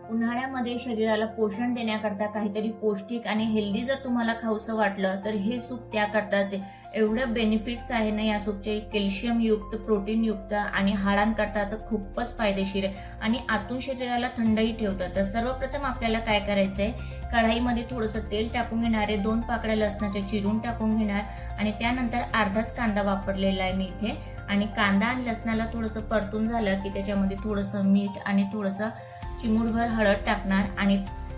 उन्हाळ्यामध्ये शरीराला पोषण देण्याकरता काहीतरी पौष्टिक आणि हेल्दी जर तुम्हाला खाऊसं वाटलं तर हे सूप त्याकरताच आहे. एवढं बेनिफिट्स आहे ना या सूपचे, कॅल्शियम युक्त, प्रोटीन युक्त आणि हाडांकरता तर खूपच फायदेशीर आहे आणि आतून शरीराला थंडही ठेवतं. तर सर्वप्रथम आपल्याला काय करायचंय, कढाईमध्ये थोडंसं तेल टाकून घेणार आहे, 2 पाकळ्या लसणाच्या चिरून टाकून घेणार आणि त्यानंतर अर्धाच कांदा वापरलेला आहे मी इथे. आणि कांदा आणि लसणाला थोडंसं परतून झालं की त्याच्यामध्ये थोडंसं मीठ आणि थोडंसं चिमूटभर हळद टाकणार आणि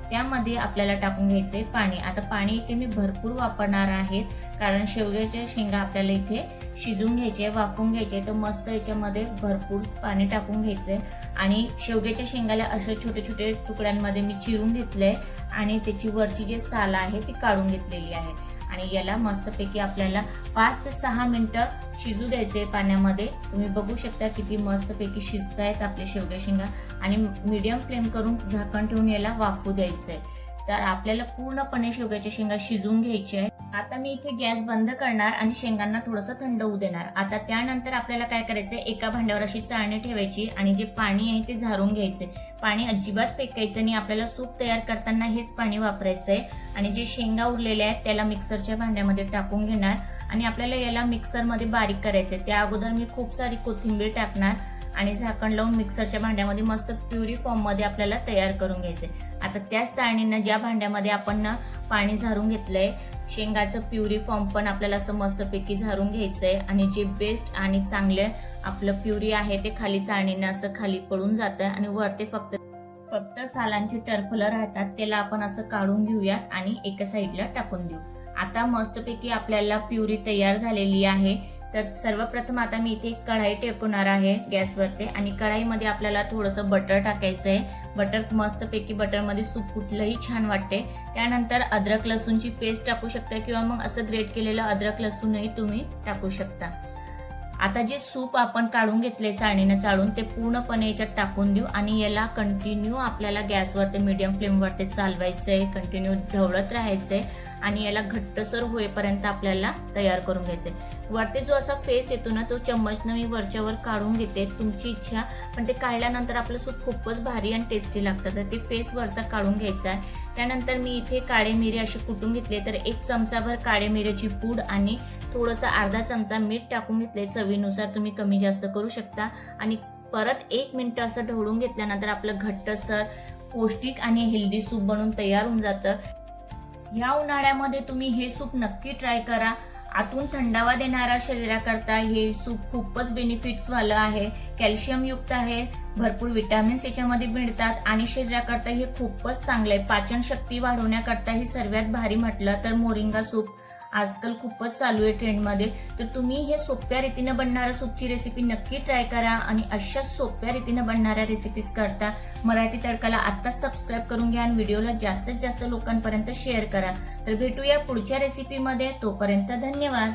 त्यामध्ये आपल्याला टाकून घ्यायचे पाणी. आता पाणी इथे मी भरपूर वापरणार आहे कारण शेवग्याच्या शेंगा आपल्याला इथे शिजून घ्यायचे, वाफवून घ्यायचे. तर मस्त याच्यामध्ये भरपूर पाणी टाकून घ्यायचंय आणि शेवग्याच्या शेंगाला असे छोटे छोटे तुकड्यांमध्ये मी चिरून घेतलंय आणि त्याची वरची जी साल आहे ती काढून घेतलेली आहे. आणि याला मस्तपैकी आपल्याला 5 ते 6 मिनिटं शिजू द्यायचे पाण्यामध्ये. तुम्ही बघू शकता किती मस्तपैकी शिजतायत आपले शेवग्या शेंगा आणि मीडियम फ्लेम करून झाकण ठेवून याला वाफू द्यायचंय. तर आपल्याला पूर्णपणे शेवग्याच्या शेंगा शिजून घ्यायच्या आहेत. आता मी इथे गॅस बंद करणार आणि शेंगांना थोडंसं थंड होऊ देणार. आता त्यानंतर आपल्याला काय करायचंय, एका भांड्यावर अशी चाळणी ठेवायची आणि जे पाणी आहे ते झारून घ्यायचे. पाणी अजिबात फेकायचं नाही. आपल्याला सूप तयार करताना हेच पाणी वापरायचंय आणि जे शेंगा उरलेल्या आहेत त्याला मिक्सरच्या भांड्यामध्ये टाकून घेणार आणि आपल्याला याला मिक्सरमध्ये बारीक करायचंय. त्या अगोदर मी खूप सारी कोथिंबीर टाकणार आणि झाकण लावून मिक्सरच्या भांड्यामध्ये मस्त प्युरी फॉर्म मध्ये आपल्याला तयार करून घ्यायचंय. आता त्याच चाळणीनं ज्या भांड्यामध्ये आपण पाणी झारून घेतलंय, शेंगाचं प्युरी फॉर्म पण आपल्याला असं मस्तपैकी झारून घ्यायचंय आणि जे बेस्ट आणि चांगले आपलं प्युरी आहे ते खाली चाळणीनं असं खाली पडून जातं आणि वरती फक्त सालांची टरफलं राहतात, त्याला आपण असं काढून घेऊयात आणि एका साईडला टाकून देऊ. आता मस्तपैकी आपल्याला प्युरी तयार झालेली आहे. तर सर्वप्रथम आता मी इथे कढाई टेकवणार आहे गॅसवरती आणि कढाईमध्ये आपल्याला थोडंसं बटर टाकायचंय. बटर मस्तपैकी बटरमध्ये सूप कुठलंही छान वाटते. त्यानंतर अद्रक लसूणची पेस्ट टाकू शकता किंवा मग असं ग्रेट केलेलं अद्रक लसूणही तुम्ही टाकू शकता. आता जे सूप आपण काढून घेतले चाळणीनं चाळून ते पूर्णपणे याच्यात टाकून देऊ आणि याला कंटिन्यू आपल्याला गॅसवरती मीडियम फ्लेमवरती चालवायचंय, कंटिन्यू ढवळत राहायचंय आणि याला घट्टसर होईपर्यंत आपल्याला तयार करून घ्यायचंय. वरती जो असा फेस येतो ना तो चम्मचनं मी वरच्यावर काढून घेते, तुमची इच्छा. पण ते काढल्यानंतर आपलं सूप खूपच भारी आणि टेस्टी लागतं. तर ते फेस वरचा काढून घ्यायचा आहे. त्यानंतर मी इथे काळे मिरे असे कुटून घेतले. तर 1 चमचाभर काळे मिऱ्याची पूड आणि थोडंसं अर्धा चमचा मीठ टाकून घेतले. चवीनुसार तुम्ही कमी जास्त करू शकता आणि परत 1 मिनिट असं ढवळून घेतल्यानंतर आपलं घट्टसर पौष्टिक आणि हेल्दी सूप बनून तयार होऊन जातं. या उन्हाळ्यामध्ये तुम्ही हे सूप नक्की ट्राय करा. आतून थंडावा देणारा शरीराकरता हे सूप खूपच बेनिफिट्स वालं आहे, कॅल्शियम युक्त आहे, भरपूर विटामिन्स याच्यामध्ये मिळतात आणि शरीराकरता हे खूपच चांगलं आहे. पाचन शक्ती वाढवण्याकरता हे सर्वात भारी म्हटलं तर मोरिंगा सूप आजकाल खूपच चालू आहे ट्रेंडमध्ये. तर तुम्ही हे सोप्या रीतीनं बनणाऱ्या सूपची रेसिपी नक्की ट्राय करा आणि अशा सोप्या रीतीनं बनणाऱ्या रेसिपीज करता मराठी तडकाला आत्ताच सबस्क्राईब करून घ्या आणि व्हिडिओला जास्तीत जास्त लोकांपर्यंत शेअर करा. तर भेटूया पुढच्या रेसिपीमध्ये. तोपर्यंत धन्यवाद.